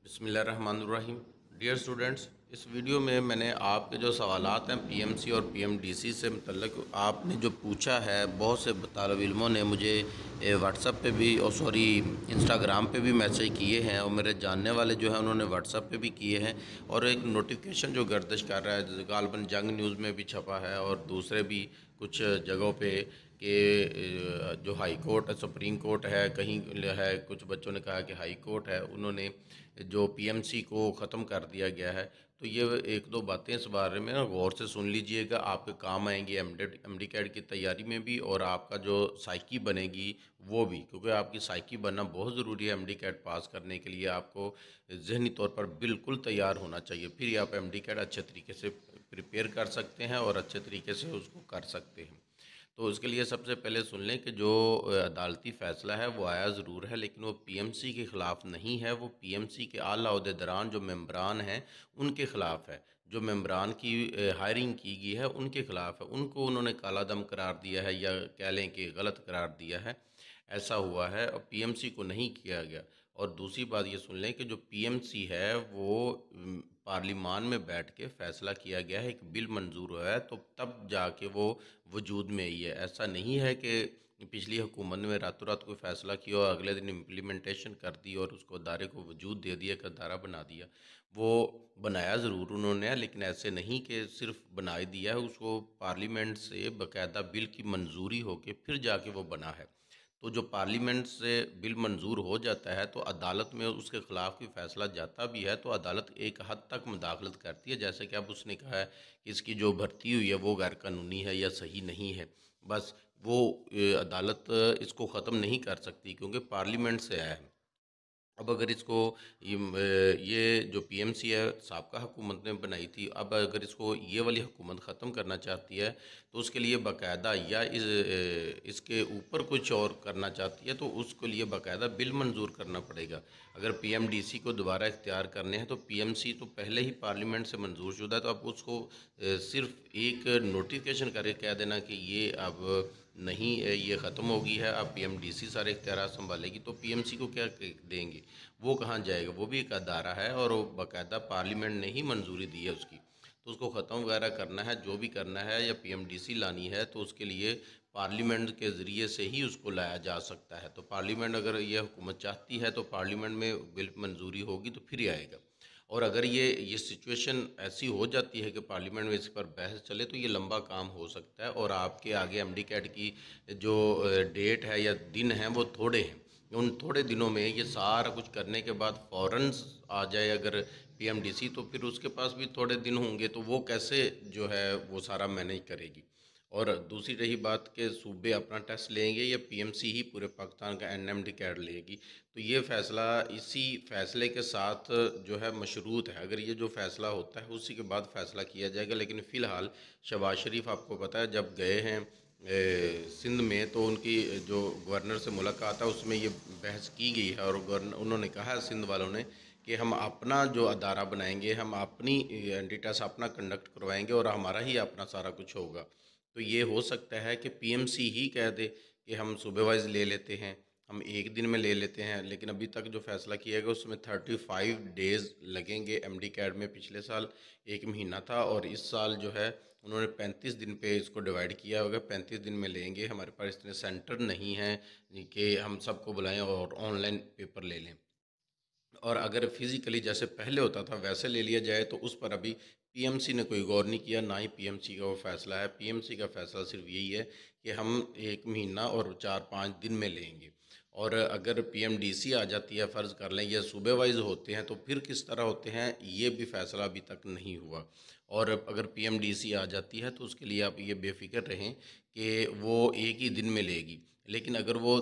बिस्मिल्लाहिर्रहमानिर्रहीम। Dear students, इस video में मैंने आपके जो सवालात हैं पीएमसी और पीएमडीसी से मुतल्लिक आपने जो पूछा है, बहुत से तालिब इल्मों ने मुझे व्हाट्सएप पे भी और सॉरी इंस्टाग्राम पे भी मैसेज किए हैं, और मेरे जानने वाले जो हैं उन्होंने व्हाट्सएप पे भी किए हैं। और एक नोटिफिकेशन जो गर्दिश कर रहा है, गालबन जंग न्यूज़ में भी छपा है और दूसरे भी कुछ जगहों पे कि जो हाई कोर्ट है, सुप्रीम कोर्ट है, कहीं है, कुछ बच्चों ने कहा कि हाई कोर्ट है, उन्होंने जो पीएमसी को ख़त्म कर दिया गया है। तो ये एक दो बातें इस बारे में ना गौर से सुन लीजिएगा, आपके काम आएंगी एमडी कैड की तैयारी में भी, और आपका जो साइकी बनेगी वो भी, क्योंकि आपकी साइकी बनना बहुत ज़रूरी है। एमडी कैड पास करने के लिए आपको जहनी तौर पर बिल्कुल तैयार होना चाहिए, फिर ही आप एमडी कैड अच्छे तरीके से प्रिपेयर कर सकते हैं और अच्छे तरीके से उसको कर सकते हैं। तो उसके लिए सबसे पहले सुन लें कि जो अदालती फ़ैसला है वो आया ज़रूर है, लेकिन वो पीएमसी के ख़िलाफ़ नहीं है, वो पीएमसी के आला ओहदेदारान जो मेंबरान हैं उनके ख़िलाफ़ है। जो मेंबरान की हायरिंग की गई है उनके ख़िलाफ़ है, उनको उन्होंने काला दम करार दिया है, या कह लें कि गलत करार दिया है, ऐसा हुआ है, और पीएमसी को नहीं किया गया। और दूसरी बात ये सुन लें कि जो पीएमसी है वो पार्लिमान में बैठ के फ़ैसला किया गया है, एक बिल मंजूर हुआ है, तो तब जाके वो वजूद में आई है। ऐसा नहीं है कि पिछली हुकूमत ने रातों रात कोई फ़ैसला किया और अगले दिन इम्प्लीमेंटेशन कर दी और उसको अदारे को वजूद दे दिया, एक अदारा बना दिया। वो बनाया ज़रूर उन्होंने है, लेकिन ऐसे नहीं कि सिर्फ बना ही दिया है, उसको पार्लियामेंट से बाकायदा बिल की मंजूरी होके फिर जाके वो बना है। तो जो पार्लियामेंट से बिल मंजूर हो जाता है तो अदालत में उसके ख़िलाफ़ कोई फ़ैसला जाता भी है तो अदालत एक हद तक मुदाखलत करती है, जैसे कि अब उसने कहा है कि इसकी जो भर्ती हुई है वो गैर कानूनी है या सही नहीं है। बस वो अदालत इसको ख़त्म नहीं कर सकती, क्योंकि पार्लियामेंट से आया है। अब अगर इसको ये जो पीएमसी है साबका हुकूमत ने बनाई थी, अब अगर इसको ये वाली हुकूमत ख़त्म करना चाहती है तो उसके लिए बाकायदा, या इसके ऊपर कुछ और करना चाहती है तो उसके लिए बाकायदा बिल मंजूर करना पड़ेगा। अगर पीएमडीसी को दोबारा इख्तियार करने हैं तो पीएमसी तो पहले ही पार्लियामेंट से मंजूर शुदा है, तो अब उसको सिर्फ एक नोटिफिकेशन करके कह देना कि ये अब नहीं ये ख़त्म हो गई है, अब पीएमडीसी सारे इख्तियार संभालेगी, तो पीएमसी को क्या देंगे, वो कहाँ जाएगा? वो भी एक अदारा है और वो बाकायदा पार्लियामेंट ने ही मंजूरी दी है उसकी। तो उसको ख़त्म वगैरह करना है, जो भी करना है, या पीएमडीसी लानी है तो उसके लिए पार्लियामेंट के ज़रिए से ही उसको लाया जा सकता है। तो पार्लियामेंट अगर ये हुकूमत चाहती है तो पार्लियामेंट में बिल मंजूरी होगी तो फिर ही आएगा। और अगर ये सिचुएशन ऐसी हो जाती है कि पार्लियामेंट में इस पर बहस चले तो ये लंबा काम हो सकता है, और आपके आगे एमडी कैट की जो डेट है या दिन हैं वो थोड़े हैं। उन थोड़े दिनों में ये सारा कुछ करने के बाद फ़ौरन आ जाए अगर पीएमडीसी, तो फिर उसके पास भी थोड़े दिन होंगे, तो वो कैसे जो है वो सारा मैनेज करेगी। और दूसरी रही बात कि सूबे अपना टेस्ट लेंगे या पीएमसी ही पूरे पाकिस्तान का एनएमडी कैड लेगी, तो ये फ़ैसला इसी फ़ैसले के साथ जो है मशरूत है। अगर ये जो फ़ैसला होता है उसी के बाद फ़ैसला किया जाएगा, लेकिन फ़िलहाल शहबाज शरीफ आपको पता है जब गए हैं सिंध में, तो उनकी जो गवर्नर से मुलाकात है उसमें ये बहस की गई है, और गवर्नर उन्होंने कहा है सिंध वालों ने कि हम अपना जो अदारा बनाएंगे, हम अपनी एंटी टेस्ट अपना कंडक्ट करवाएंगे और हमारा ही अपना सारा कुछ होगा। तो ये हो सकता है कि पीएमसी ही कह दे कि हम सूबे वाइज ले लेते हैं, हम एक दिन में ले लेते हैं, लेकिन अभी तक जो फ़ैसला किया गया उसमें 35 डेज़ लगेंगे। एमडी कैड में पिछले साल 1 महीना था और इस साल जो है उन्होंने 35 दिन पे इसको डिवाइड किया होगा। 35 दिन में लेंगे, हमारे पास इतने सेंटर नहीं हैं कि हम सबको बुलाएं और ऑनलाइन पेपर ले लें। और अगर फिज़िकली जैसे पहले होता था वैसे ले लिया जाए तो उस पर अभी पीएमसी ने कोई गौर नहीं किया, ना ही पीएमसी का वो फ़ैसला है। पीएमसी का फ़ैसला सिर्फ यही है कि हम 1 महीना और 4-5 दिन में लेंगे। और अगर पीएमडीसी आ जाती है, फ़र्ज़ कर लें, या सूबे वाइज होते हैं तो फिर किस तरह होते हैं ये भी फ़ैसला अभी तक नहीं हुआ। और अगर पीएमडीसी आ जाती है तो उसके लिए आप ये बेफ़िक्र रहें कि वो एक ही दिन में लेगी, लेकिन अगर वो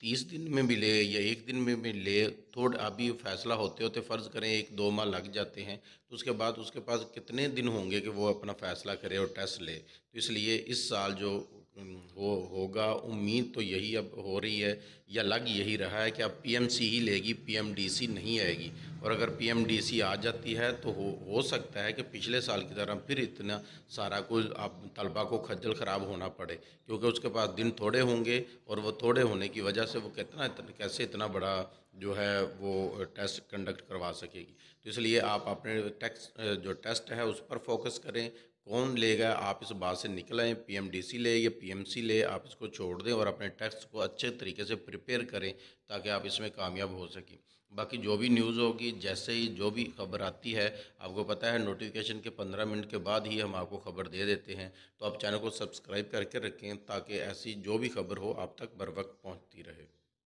30 दिन में भी ले या एक दिन में भी ले, थोड़ा अभी फैसला होते होते फ़र्ज़ करें 1-2 माह लग जाते हैं, तो उसके बाद उसके पास कितने दिन होंगे कि वो अपना फ़ैसला करे और टेस्ट ले। तो इसलिए इस साल जो वो होगा, उम्मीद तो यही अब हो रही है या लग यही रहा है कि अब पीएमसी ही लेगी, पीएमडीसी नहीं आएगी। और अगर पीएमडीसी आ जाती है तो हो सकता है कि पिछले साल की तरह फिर इतना सारा कुछ अब तलबा को खज्जल ख़राब होना पड़े, क्योंकि उसके पास दिन थोड़े होंगे और वो थोड़े होने की वजह से वो कितना कैसे इतना बड़ा जो है वो टेस्ट कंडक्ट करवा सकेगी। तो इसलिए आप अपने जो टेस्ट है उस पर फोकस करें। कौन लेगा, आप इस बात से निकल आएँ, पीएमडीसी ले या पीएमसी ले, आप इसको छोड़ दें और अपने टेस्ट को अच्छे तरीके से प्रिपेयर करें ताकि आप इसमें कामयाब हो सकें। बाकी जो भी न्यूज़ होगी, जैसे ही जो भी खबर आती है, आपको पता है नोटिफिकेशन के 15 मिनट के बाद ही हम आपको खबर दे देते हैं। तो आप चैनल को सब्सक्राइब करके रखें ताकि ऐसी जो भी खबर हो आप तक बर वक्त पहुँचती रहे।